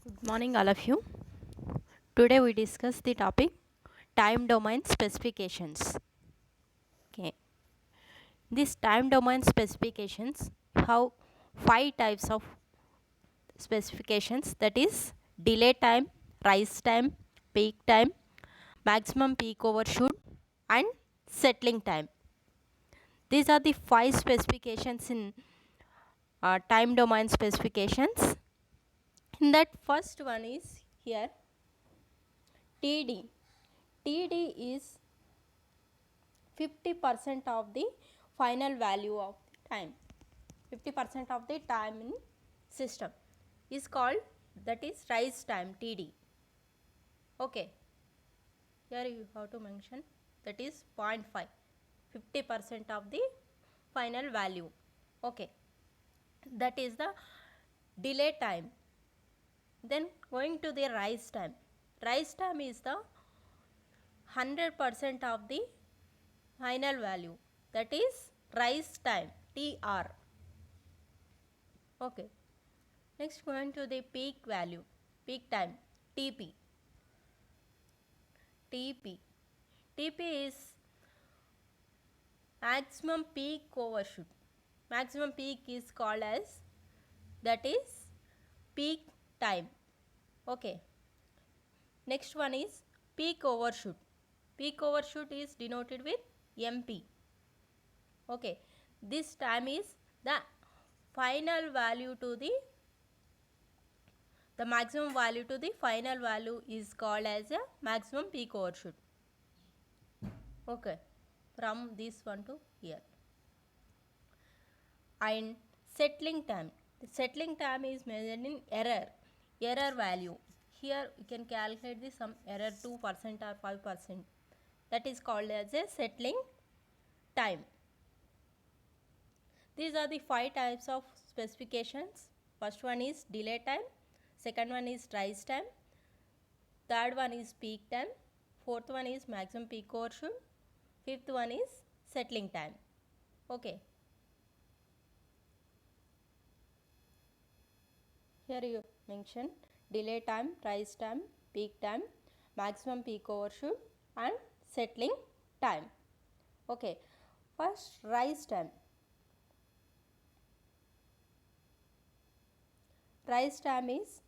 Good morning, all of you. Today we discuss the topic time domain specifications. Okay, this time domain specifications have five types of specifications, that is delay time, rise time, peak time, maximum peak overshoot, and settling time. These are the five specifications in time domain specifications. In that, first one is here TD. TD is 50% of the final value of the time. 50% of the time in system is called, that is rise time, TD. Okay, here you have to mention that is 0.5, 50% of the final value. Okay, that is the delay time. Then going to the rise time. Rise time is the 100% of the final value, that is rise time, TR. Okay, next going to the peak value, peak time, TP. TP. TP is maximum peak overshoot. Maximum peak is called as, that is peak time. Okay, next one is peak overshoot. Peak overshoot is denoted with MP. Okay, this time is the final value to the maximum value to the final value is called as a maximum peak overshoot. Okay, from this one to here. And settling time. The settling time is measured in error value. Here you can calculate the some error 2% or 5%. That is called as a settling time. These are the five types of specifications. First one is delay time, second one is rise time, third one is peak time, fourth one is maximum peak overshoot, fifth one is settling time. Okay. Here you mention delay time, rise time, peak time, maximum peak overshoot, and settling time. Okay. First, rise time. Rise time is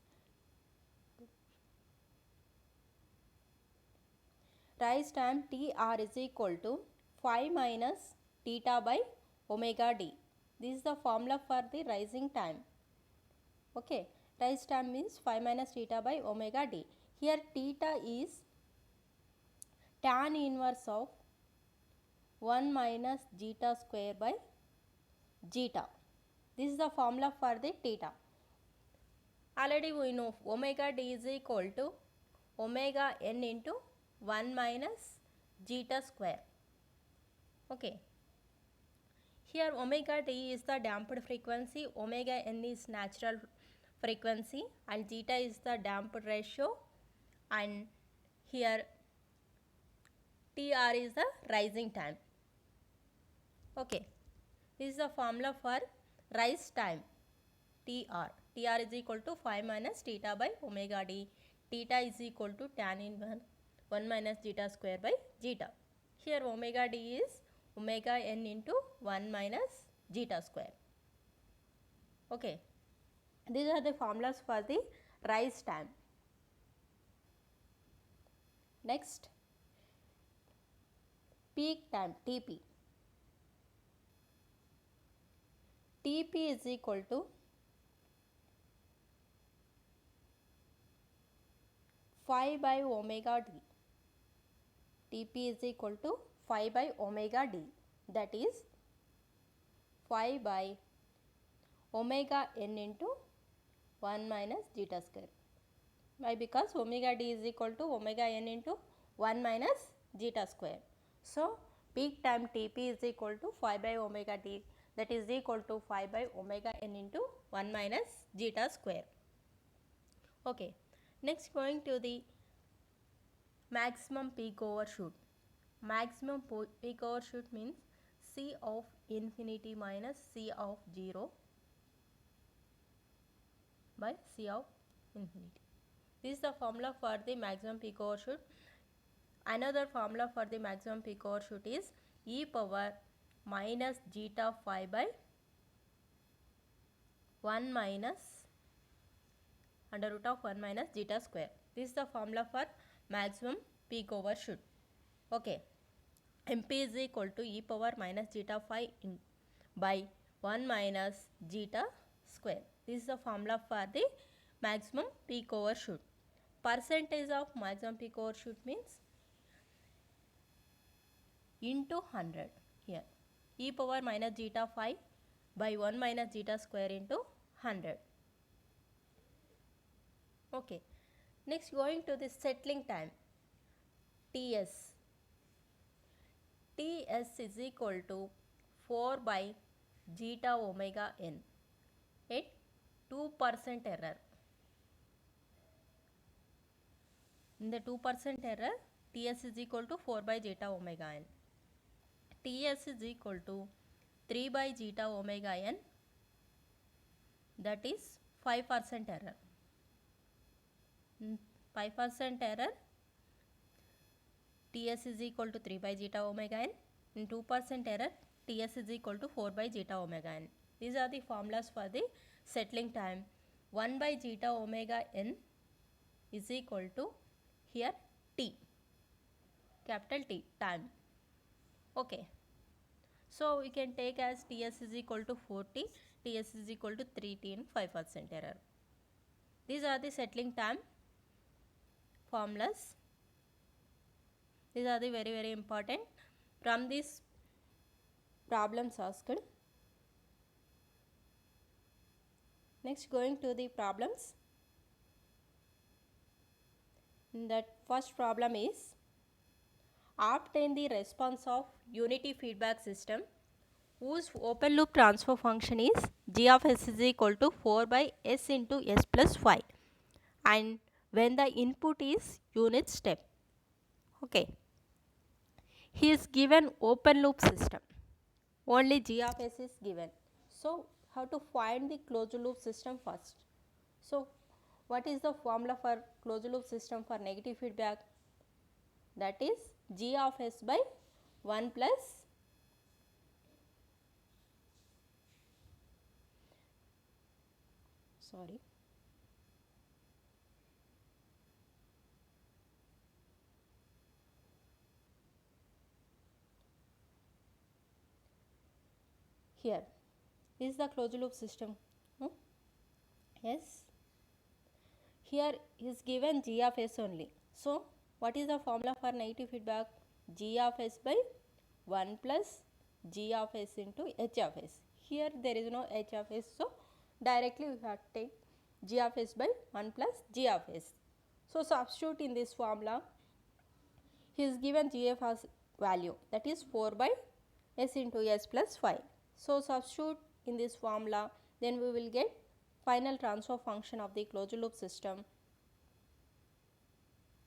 rise time TR is equal to 5 minus theta by omega d. This is the formula for the rising time. Okay, rise time means 5 minus theta by omega d. Here theta is tan inverse of 1 minus zeta square by zeta. This is the formula for the theta. Already we know omega d is equal to omega n into 1 minus zeta square. Okay. Here omega d is the damped frequency, omega n is natural frequency, and zeta is the damped ratio, and here TR is the rising time. Okay, this is the formula for rise time, TR. TR is equal to 5 minus theta by omega d. Theta is equal to tan inverse 1 minus zeta square by zeta. Here omega d is omega n into 1 minus zeta square. Okay, these are the formulas for the rise time. Next, peak time, TP. TP is equal to 5 by omega d. TP is equal to 5 by omega d, that is 5 by omega n into 1 minus zeta square. Why? Because omega d is equal to omega n into 1 minus zeta square. So, peak time TP is equal to 5 by omega d, that is equal to 5 by omega n into 1 minus zeta square. Okay, next going to the maximum peak overshoot. Maximum peak overshoot means C of infinity minus C of 0 by C of infinity. This is the formula for the maximum peak overshoot. Another formula for the maximum peak overshoot is e power minus zeta phi by 1 minus under root of 1 minus zeta square. This is the formula for maximum peak overshoot. Okay. MP is equal to e power minus zeta phi by 1 minus zeta square. This is the formula for the maximum peak overshoot. Percentage of maximum peak overshoot means into 100 here. E power minus zeta phi by 1 minus zeta square into 100. Okay. Next, going to the settling time, TS. TS is equal to 4 by zeta omega n at 2% error. In the 2% error, TS is equal to 4 by zeta omega n. TS is equal to 3 by zeta omega n, that is 5% error. 5% error, TS is equal to 3 by zeta omega n. In 2% error, TS is equal to 4 by zeta omega n. These are the formulas for the settling time. 1 by zeta omega n is equal to here T, capital T, time. Okay. So we can take as TS is equal to 4T, TS is equal to 3T and 5% error. These are the settling time formulas. These are the very important from these problems asked. Next, going to the problems. That first problem is obtain the response of unity feedback system whose open loop transfer function is g of s is equal to 4 by s into s plus 5 and when the input is unit step. Okay. He is given open loop system. Only g of s is given. So, how to find the closed loop system first? So, what is the formula for closed loop system for negative feedback? That is g of s by 1 plus here is the closed loop system. Yes, here is given g of s only. So, what is the formula for negative feedback? G of s by 1 plus g of s into h of s. Here there is no h of s, so directly we have to take g of s by 1 plus g of s. So, substitute in this formula. He is given g of s value, that is 4 by s into s plus 5. So, substitute in this formula, then we will get final transfer function of the closed loop system,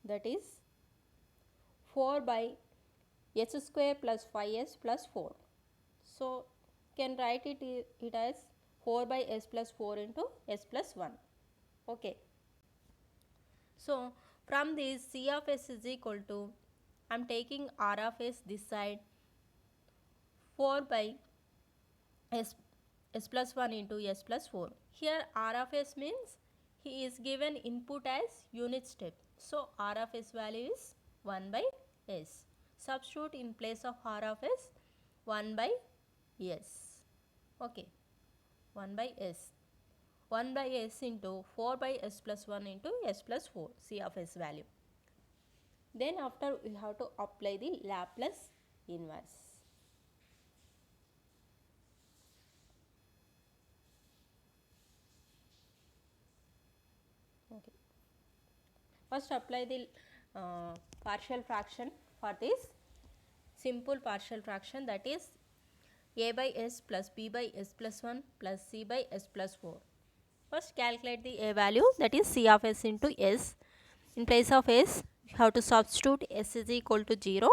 that is 4 by s square plus 5s plus 4. So, can write it as 4 by s plus 4 into s plus 1. Okay. So, from this c of s is equal to, I am taking r of s this side, 4 by s plus 1 into s plus 4. Here r of s means he is given input as unit step. So, r of s value is 1 by s. Substitute in place of r of s 1 by s. Okay, 1 by s. 1 by s into 4 by s plus 1 into s plus 4, c of s value. Then after we have to apply the Laplace inverse. Okay. First apply the partial fraction for this simple partial fraction, that is a by s plus b by s plus 1 plus c by s plus 4. First calculate the a value, that is c of s into s. In place of s, you have to substitute s is equal to 0.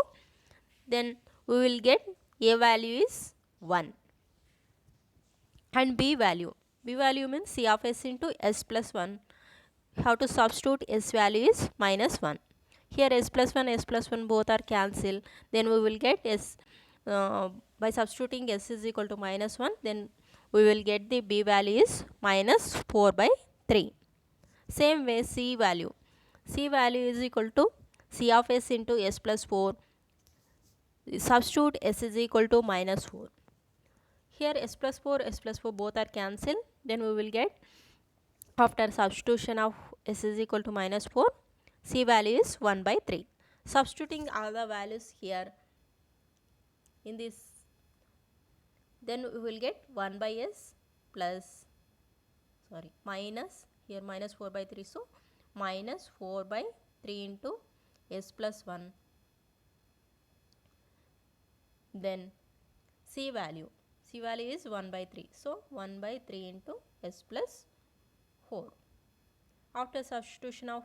Then we will get a value is 1 and b value means c of s into s plus 1. have to substitute s value is minus 1. Here s plus 1 both are cancelled. Then we will get s, by substituting s is equal to minus 1, then we will get the b value is minus 4 by 3. Same way c value. C value is equal to c of s into s plus 4. Substitute s is equal to minus 4. Here s plus 4 both are cancelled. Then we will get, after substitution of s is equal to minus 4, c value is 1 by 3. Substituting all the values here in this, then we will get 1 by s plus, minus, here minus 4 by 3, so minus 4 by 3 into s plus 1. Then c value is 1 by 3, so 1 by 3 into s plus 4. After substitution of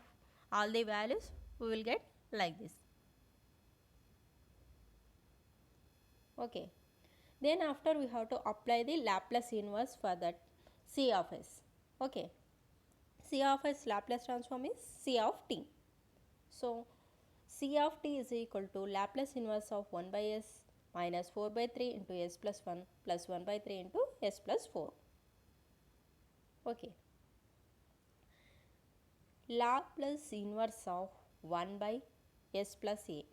all the values, we will get like this. Okay. Then after we have to apply the Laplace inverse for that c of s. Okay. C of s Laplace transform is c of t. So c of t is equal to Laplace inverse of 1 by s minus 4 by 3 into s plus 1 plus 1 by 3 into s plus 4. Okay. Laplace inverse of 1 by s plus a.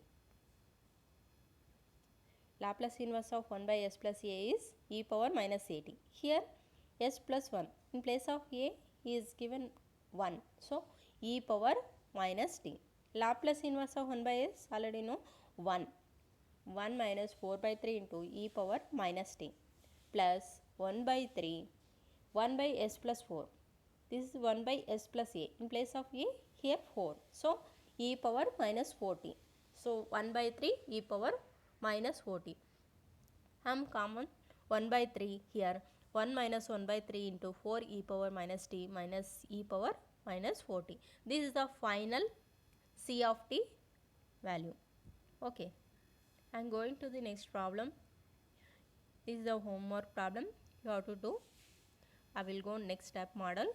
Laplace inverse of 1 by s plus a is e power minus at. Here s plus 1, in place of a is given 1. So e power minus t. Laplace inverse of 1 by s already know 1. 1 minus 4 by 3 into e power minus t plus 1 by 3, 1 by s plus 4. This is 1 by s plus a. In place of a, here 4. So e power minus 4t. So 1 by 3 e power minus 4t. I am common 1 by 3 here. 1 minus 1 by 3 into 4 e power minus t minus e power minus 4t. This is the final c of t value. Okay. I am going to the next problem. This is the homework problem you have to do. I will go next step model.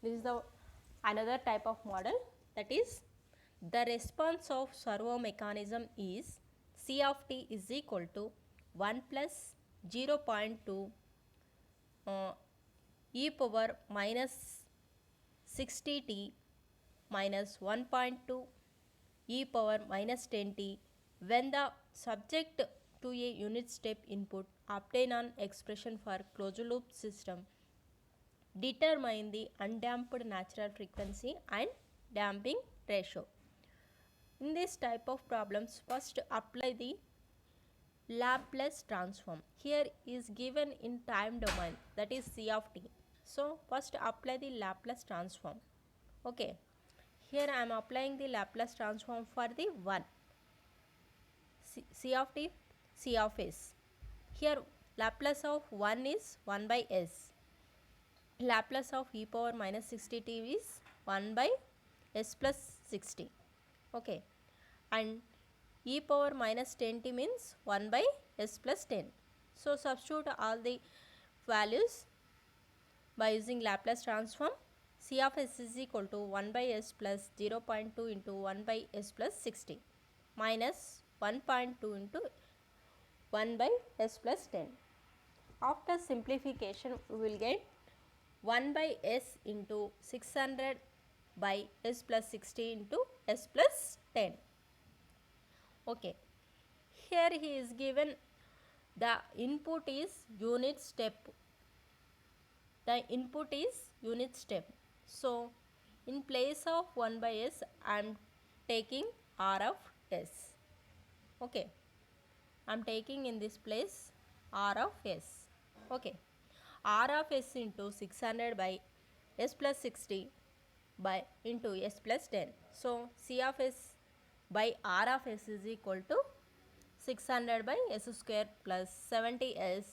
This is the another type of model, that is the response of servo mechanism is c of t is equal to 1 plus 0.2 e power minus 60t minus 1.2 e power minus 10t when the subject to a unit step input obtain an expression for closed loop system. Determine the undamped natural frequency and damping ratio. In this type of problems, first apply the Laplace transform. Here is given in time domain, that is c of t. So first apply the Laplace transform. Okay. Here I am applying the Laplace transform for the 1. C of t, c of s. Here Laplace of 1 is 1 by s. Laplace of e power minus 60t is 1 by s plus 60. Okay. And e power minus 10t means 1 by s plus 10. So substitute all the values by using Laplace transform. C of s is equal to 1 by s plus 0.2 into 1 by s plus 60 minus 1.2 into 1 by s plus 10. After simplification, we will get 1 by s into 600 by s plus 60 into s plus 10. Okay. Here he is given the input is unit step. The input is unit step. So in place of 1 by s, I am taking r of s. Okay. I am taking in this place r of s. Okay. R of s into 600 by s plus 60 by into s plus 10. So c of s by r of s is equal to 600 by s square plus 70s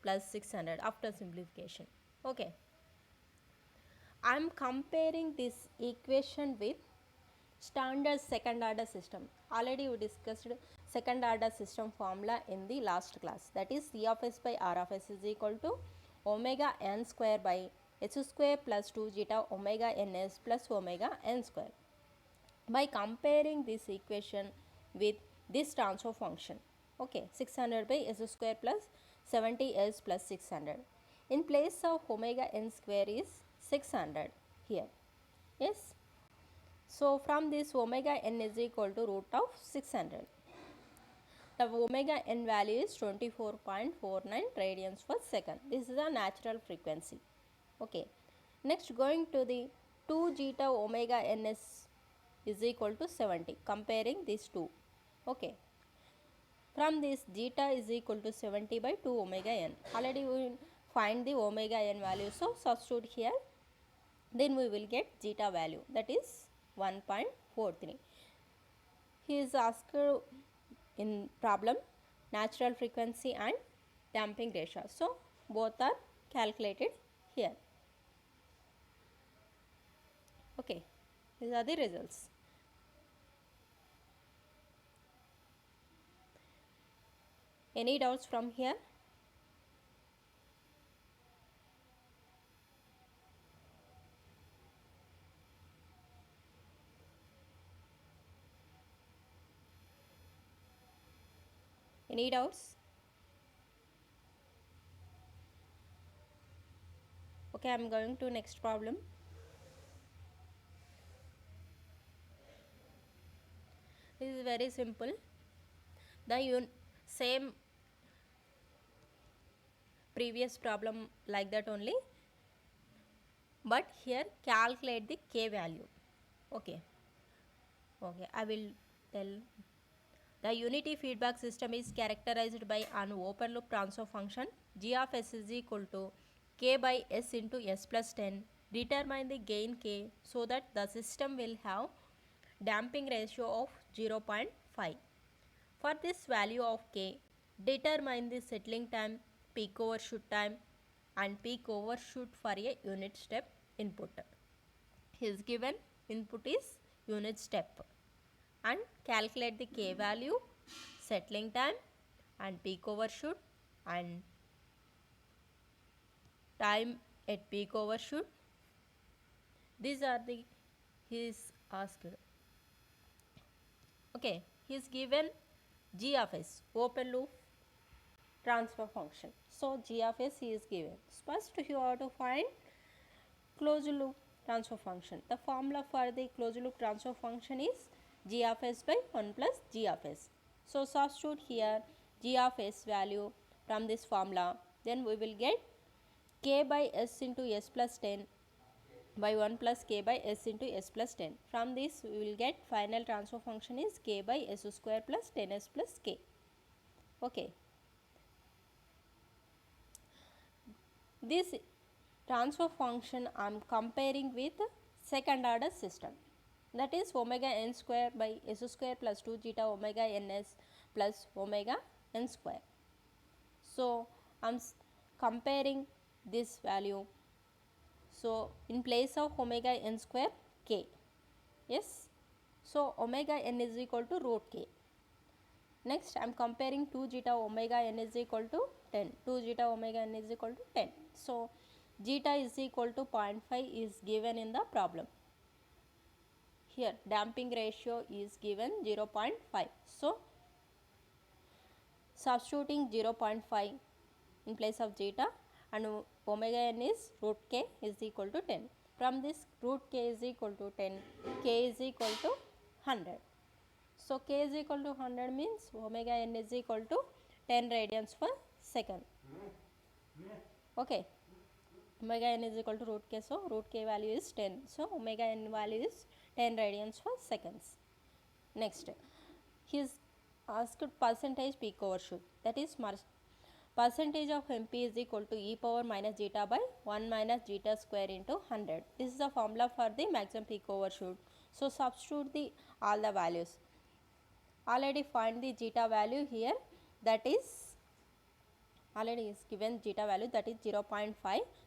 plus 600 after simplification. Okay. I am comparing this equation with standard second order system. Already we discussed second order system formula in the last class, that is C of s by R of s is equal to omega n square by s square plus 2 zeta omega ns plus omega n square. By comparing this equation with this transfer function, okay, 600 by s square plus 70s plus 600, in place of omega n square is 600 here. Yes, so from this omega n is equal to root of 600. The omega n value is 24.49 radians per second. This is the natural frequency. Okay. Next, going to the 2 zeta omega ns is equal to 70. Comparing these two. Okay. From this, zeta is equal to 70 by 2 omega n. Already we will find the omega n value. So substitute here. Then we will get zeta value, that is 1.43. He is asked in problem natural frequency and damping ratio. So both are calculated here. Okay, these are the results. Any doubts from here? Any doubts? Okay, I am going to next problem. This is very simple. The same previous problem like that only, but here calculate the k value. Okay, I will tell. The unity feedback system is characterized by an open loop transfer function g of s is equal to k by s into s plus 10. Determine the gain k so that the system will have damping ratio of 0.5. For this value of k, determine the settling time, peak overshoot time and peak overshoot for a unit step input. His given input is unit step, and calculate the k value, settling time and peak overshoot and time at peak overshoot. These are the he is asked. Okay, he is given g of s, open loop transfer function. So g of s he is given. First you have to find closed loop transfer function. The formula for the closed loop transfer function is g of s by 1 plus g of s. So substitute here g of s value from this formula. Then we will get k by s into s plus 10 by 1 plus k by s into s plus 10. From this we will get final transfer function is k by s square plus 10s plus k. Okay. This transfer function I am comparing with second order system, that is omega n square by s square plus 2 zeta omega ns plus omega n square. So I am comparing this value. So in place of omega n square, k. Yes. So omega n is equal to root k. Next I am comparing 2 zeta omega n is equal to 10. 2 zeta omega n is equal to 10. So zeta is equal to 0.5 is given in the problem. Here damping ratio is given 0.5. So substituting 0.5 in place of zeta and omega n is root k is equal to 10. From this root k is equal to 10, k is equal to 100. So k is equal to 100 means omega n is equal to 10 radians per second. Okay. Omega n is equal to root k, so root k value is 10. So omega n value is 10 radians per seconds. Next, he is asked percentage peak overshoot, that is percentage of MP is equal to e power minus zeta by 1 minus zeta square into 100. This is the formula for the maximum peak overshoot. So substitute all the values. Already find the zeta value here, that is already is given zeta value, that is 0.5.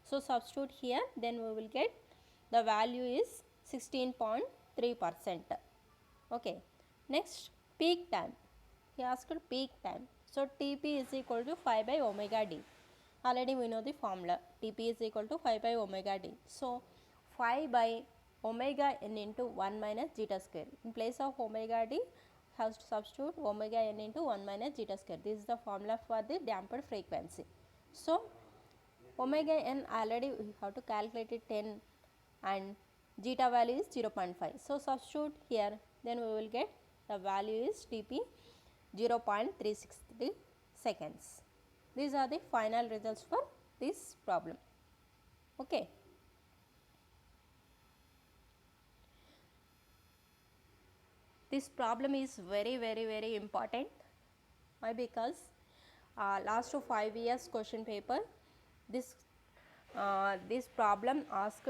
So substitute here, then we will get the value is 16.3%. Okay. Next, peak time. he asked peak time. So Tp is equal to 5 by omega d. Already we know the formula. Tp is equal to 5 by omega d. So 5 by omega n into 1 minus zeta square. In place of omega d, has to substitute omega n into 1 minus zeta square. This is the formula for the damped frequency. So omega n already we have to calculate it 10 and zeta value is 0.5. So substitute here, then we will get the value is Tp 0.363 seconds. These are the final results for this problem. Okay. This problem is very important. Why? Because last 5 years question paper, this problem asked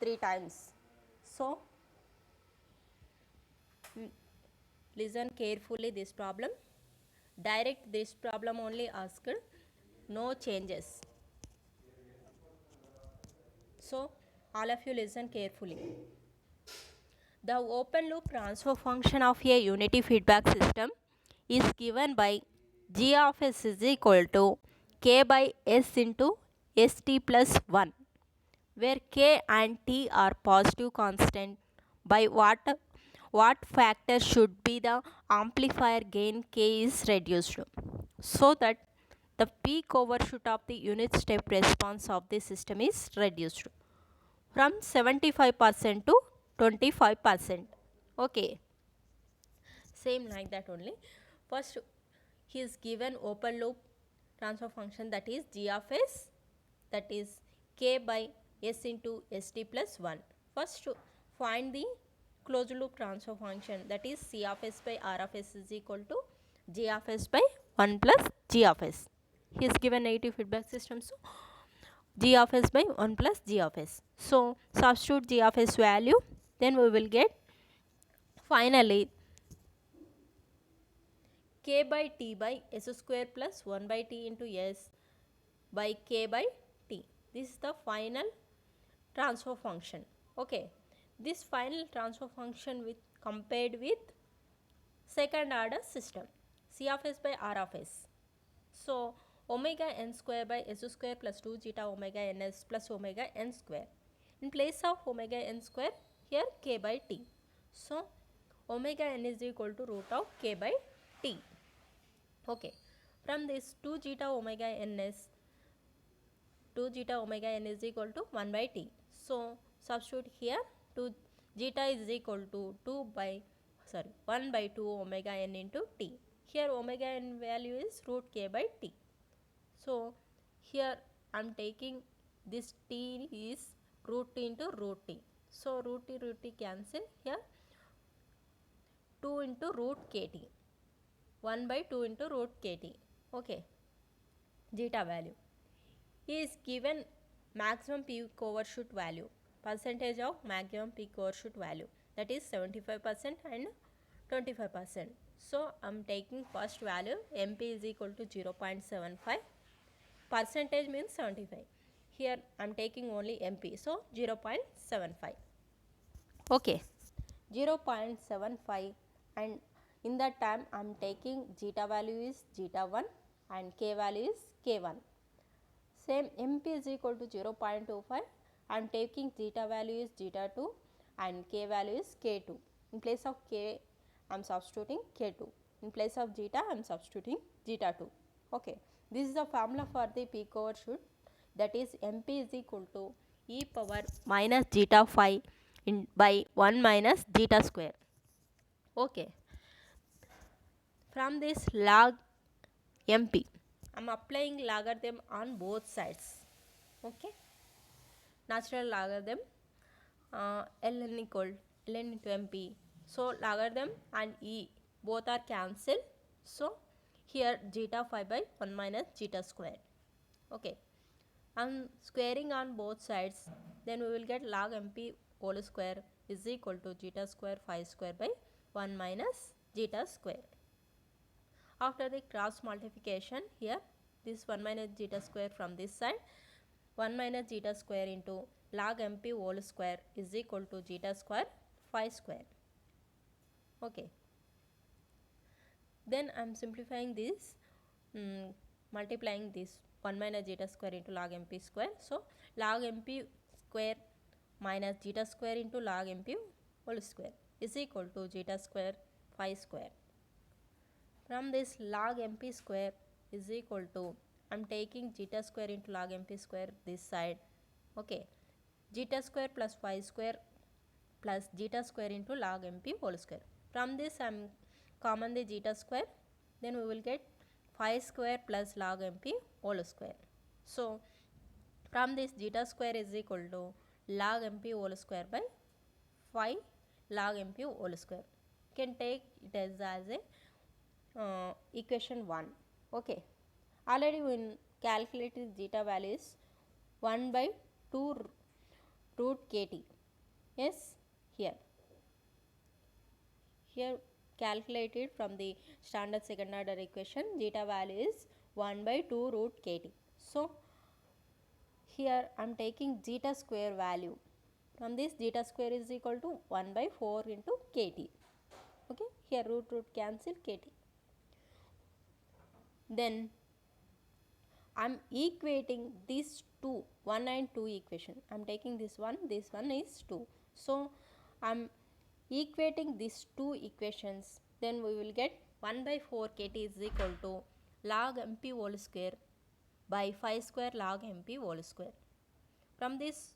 3 times. So listen carefully this problem. Direct this problem only asked, no changes. So all of you listen carefully. The open loop transfer function of a unity feedback system is given by g of s is equal to k by s into st plus 1, where k and t are positive constant. By what factor should be the amplifier gain k is reduced so that the peak overshoot of the unit step response of the system is reduced from 75% to 25%. Okay, same like that only. First he is given open loop transfer function, that is g of s, that is k by s into st plus 1. First find the closed loop transfer function, that is c of s by r of s is equal to g of s by 1 plus g of s. He is given negative feedback system, so g of s by 1 plus g of s. So substitute g of s value, then we will get finally k by t by s square plus 1 by t into s by k by t. This is the final transfer function. Okay, this final transfer function with compared with second order system, c of s by r of s. So omega n square by s square plus 2 zeta omega ns plus omega n square. In place of omega n square, here k by t. So omega n is equal to root of k by t. Okay, from this 2 zeta omega ns, 2 zeta omega n is equal to 1 by t. So substitute here, 2 zeta is equal to 1 by 2 omega n into t. Here omega n value is root k by t. So here I am taking this t is root t into root t. So root t cancel, here 2 into root kt, 1 by 2 into root kt. Okay, zeta value. He is given maximum peak overshoot value, percentage of maximum peak overshoot value, that is 75% and 25%. So I am taking first value, mp is equal to 0.75, percentage means 75. Here I am taking only mp, so 0.75. Okay, 0.75, and in that time I am taking zeta value is zeta 1 and k value is k1. Same mp is equal to 0.25, I am taking zeta value is zeta 2 and k value is k2. In place of k I am substituting k2. In place of zeta I am substituting zeta 2. Okay, this is the formula for the peak overshoot, that is mp is equal to e power minus zeta 5 by 1 minus zeta square. Okay, from this log mp I am applying logarithm on both sides. Okay, natural logarithm, ln equal ln into mp. So logarithm and e both are cancelled. So here zeta 5 by 1 minus zeta square. Okay, I am squaring on both sides, then we will get log mp whole square is equal to zeta square 5 square by 1 minus zeta square. After the cross multiplication, here this 1 minus zeta square from this side, 1 minus zeta square into log mp whole square is equal to zeta square 5 square. Okay, Then I am simplifying this, multiplying this 1 minus zeta square into log mp square. So log mp square minus zeta square into log mp whole square is equal to zeta square phi square. From this log mp square is equal to, I am taking zeta square into log mp square this side. Okay, zeta square plus phi square plus zeta square into log mp whole square. From this I am common the zeta square, then we will get phi square plus log mp whole square. So from this zeta square is equal to log mp whole square by phi log mp whole square. You can take it as a equation 1. Okay, already we calculated zeta value is 1 by 2 root kt. Yes, here calculated from the standard second order equation, zeta value is 1 by 2 root kt. So here I am taking zeta square value. From this zeta square is equal to 1 by 4 into kt. Okay, here root cancel kt. Then I am equating these two, 1 and 2 equation. I am taking this one is 2. So I am equating these two equations, then we will get 1 by 4 kt is equal to log mp whole square by phi square log mp whole square. From this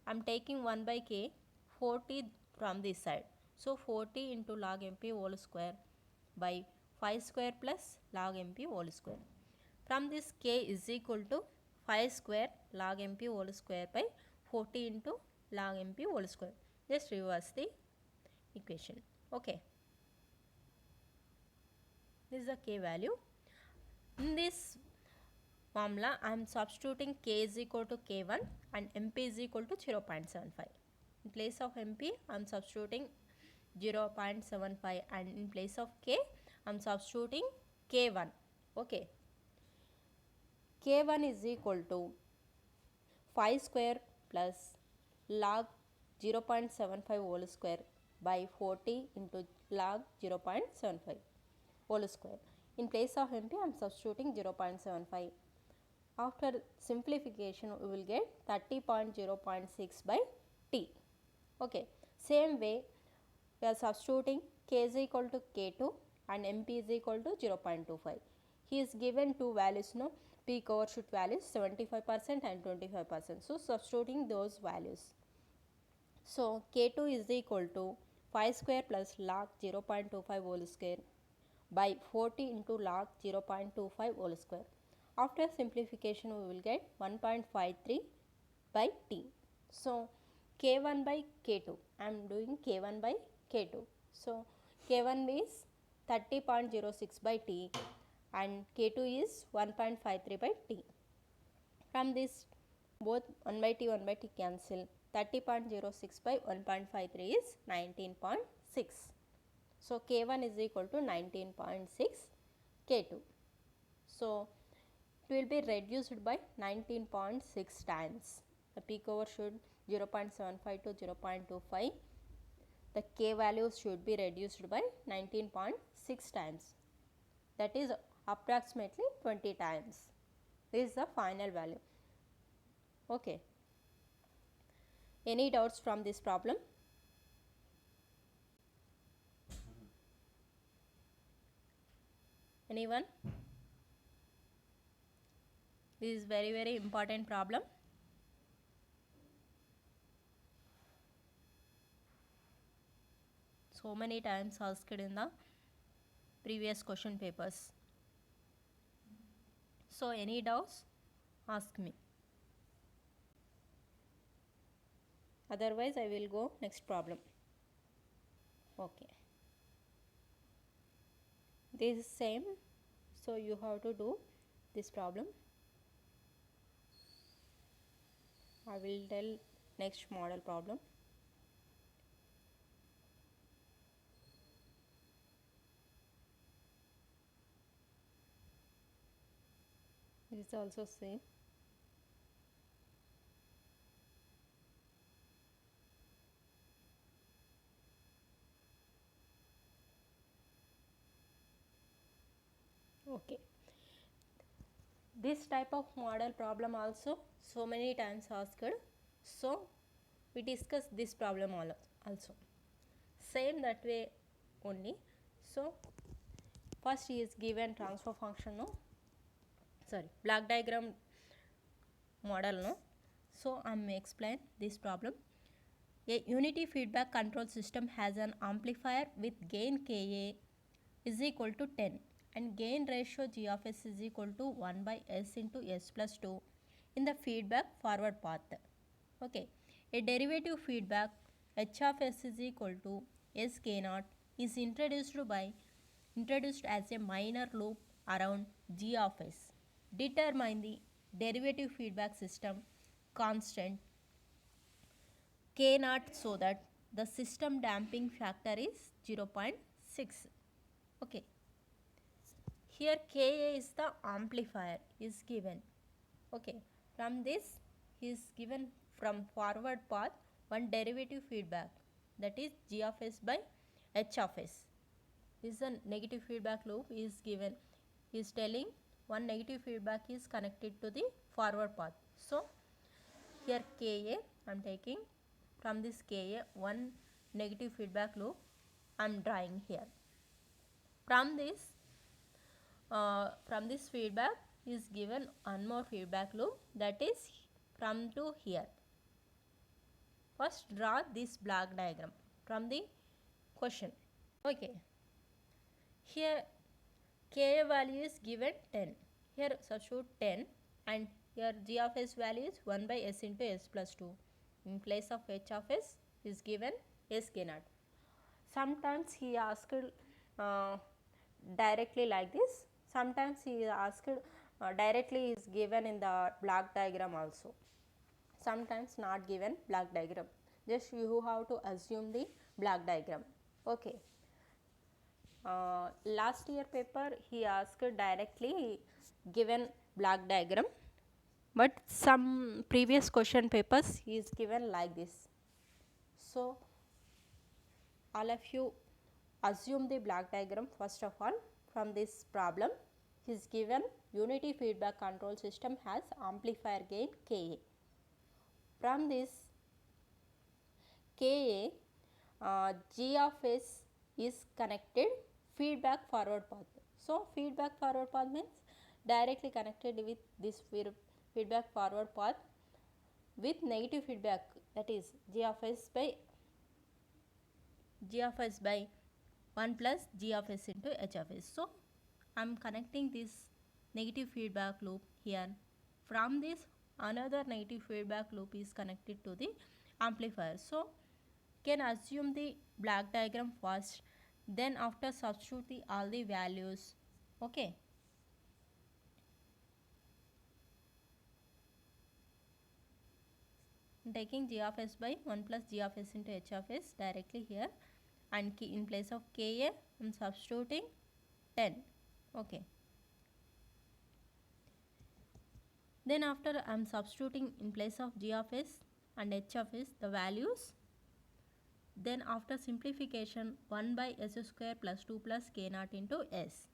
I am taking 1 by k, 40 from this side. So 40 into log mp whole square by phi square plus log mp whole square. From this k is equal to phi square log mp whole square by 40 into log mp whole square. Just reverse the equation. Okay, this is the k value. In this formula I am substituting k is equal to k1 and mp is equal to 0.75. In place of mp I am substituting 0.75 and in place of k I am substituting k1. Okay, k1 is equal to phi square plus log 0.75 whole square by 40 into log 0.75 whole square. In place of mp I am substituting 0.75. After simplification we will get 30.0.6 by t. Okay, same way we are substituting k is equal to k2 and mp is equal to 0.25. He is given two values, no, peak overshoot values 75% and 25%. So substituting those values. So k2 is equal to phi square plus log 0.25 whole square by 40 into log 0.25 whole square. After simplification we will get 1.53 by t. So k1 by k2, I am doing k1 by k2. So k1 is 30.06 by t and k2 is 1.53 by t. From this both 1 by t cancel. 30.06 by 1.53 is 19.6. So k1 is equal to 19.6 k2. So it will be reduced by 19.6 times. The peak overshoot 0.75 to 0.25. The k values should be reduced by 19.6 times. That is approximately 20 times. This is the final value. Okay. Any doubts from this problem? Anyone? This is very important problem. So many times asked in the previous question papers. So any doubts? Ask me. Otherwise I will go next problem. Okay. This is same. So you have to do this problem. I will tell next model problem. This is also same. Okay, this type of model problem also so many times asked, so we discuss this problem also same that way only. So first he is given transfer function, no, sorry, block diagram model, no. So I am explain this problem. A unity feedback control system has an amplifier with gain Ka is equal to 10 and gain ratio G of S is equal to 1 by S into S plus 2 in the feedback forward path. Okay, a derivative feedback H of S is equal to S K naught is introduced as a minor loop around G of S. Determine the derivative feedback system constant K naught so that the system damping factor is 0.6. Okay. Here Ka is the amplifier is given. Okay. From this he is given from forward path one derivative feedback, that is G of S by H of S. This is a negative feedback loop is given. He is telling one negative feedback is connected to the forward path. So here Ka I am taking from this Ka one negative feedback loop I am drawing here. From this feedback is given one more feedback loop, that is from to here. First draw this block diagram from the question. Okay. Here Ka value is given 10. Here substitute 10 and here G of S value is 1 by S into S plus 2. In place of H of S is given S K naught. Sometimes he asked directly like this. Sometimes he asked directly is given in the block diagram also. Sometimes not given block diagram. Just you have to assume the block diagram. Okay. Last year paper he asked directly given block diagram, but some previous question papers he is given like this. So all of you assume the block diagram first of all. From this problem he is given unity feedback control system has amplifier gain Ka. From this Ka G of S is connected feedback forward path. So feedback forward path means directly connected with this feedback forward path with negative feedback, that is G of S by 1 plus G of S into H of S. So I am connecting this negative feedback loop here. From this another negative feedback loop is connected to the amplifier. So can assume the block diagram first, then after substitute all the values. Okay. Taking G of S by 1 plus G of S into H of S directly here, and in place of Ka I am substituting 10. Okay. Then after I am substituting in place of G of S and H of S the values. Then after simplification 1 by S square plus 2 plus K naught into S.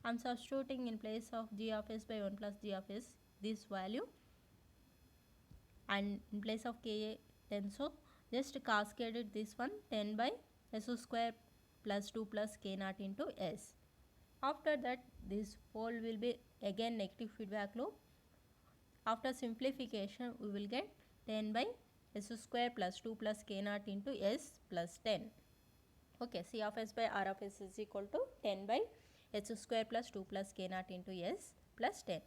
I am substituting in place of G of S by 1 plus G of S this value, and in place of Ka 10, so just cascaded this one 10 by S square plus 2 plus K naught into S. After that this whole will be again negative feedback loop. After simplification we will get 10 by S square plus 2 plus K naught into S plus 10. Okay, C of S by R of S is equal to 10 by S square plus 2 plus K naught into S plus 10.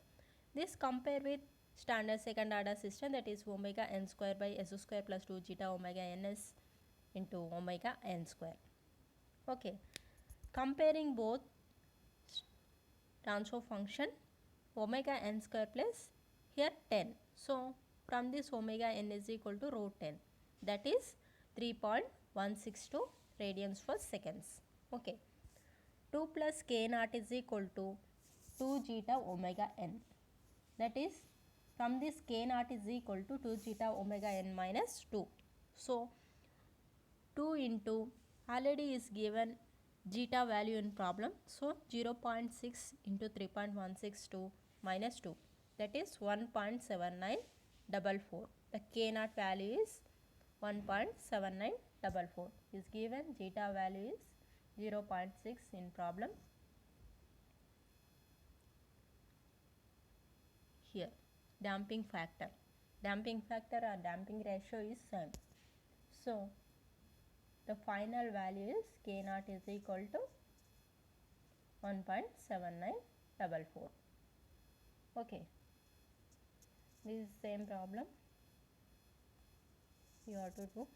This compare with standard second order system, that is omega n square by S square plus 2 zeta omega ns into omega n square. Okay, comparing both transfer function omega n square plus here 10. So from this omega n is equal to root 10, that is 3.162 radians per seconds. Okay, 2 plus K naught is equal to 2 zeta omega n, that is from this K naught is equal to 2 zeta omega n minus 2. So 2 into already is given zeta value in problem. So 0.6 into 3.162 minus 2, that is 1.7944. The k naught value is 1.7944 is given. Zeta value is 0.6 in problem. Here damping factor or damping ratio is same. So the final value is k naught is equal to 1.7944. Okay, this is same problem you have to do.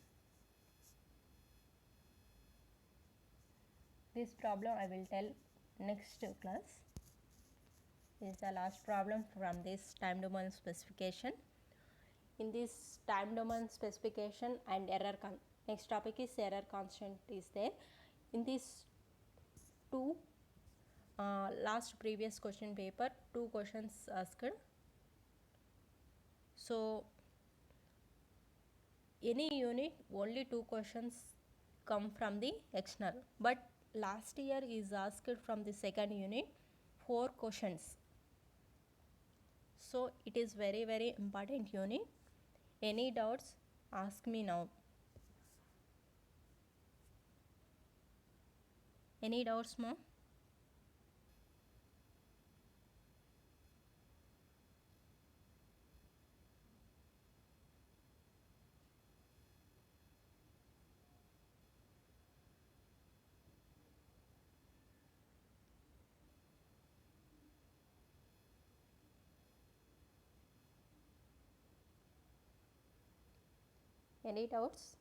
This problem I will tell next class. This is the last problem from this time domain specification. In this time domain specification and next topic is error constant is there. In this two last previous question paper, 2 questions asked. So any unit only 2 questions come from the external, but last year is asked from the second unit 4 questions. So it is very important unit. Any doubts, ask me now. Any doubts, ma'am? Any doubts?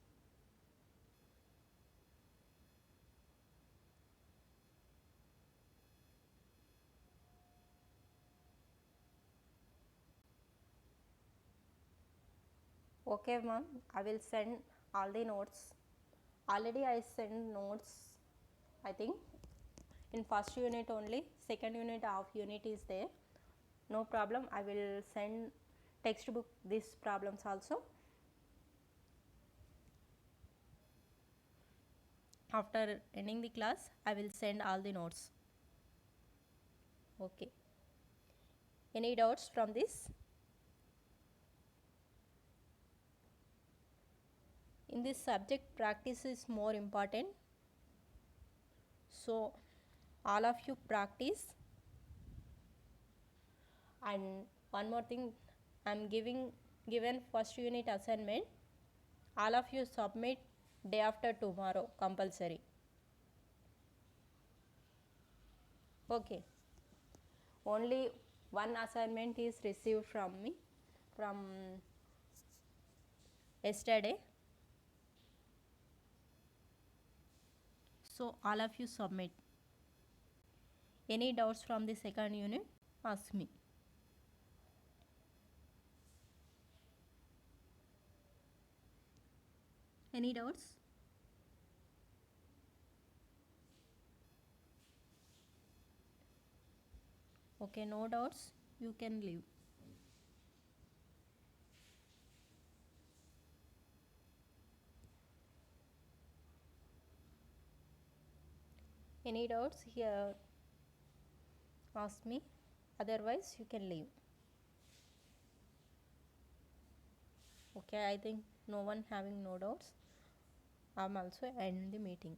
Okay, ma'am. I will send all the notes. Already I send notes, I think, in first unit only. Second unit, half unit is there. No problem. I will send textbook these problems also. After ending the class, I will send all the notes. Okay. Any doubts from this? In this subject, practice is more important. So all of you practice. And one more thing, I am given first unit assignment. All of you submit day after tomorrow compulsory. Okay. Only one assignment is received from me from yesterday. So all of you submit. Any doubts from the second unit, ask me. Any doubts? Okay, no doubts, you can leave. Any doubts here, ask me, otherwise you can leave. Okay, I think no one having no doubts. I am also end the meeting.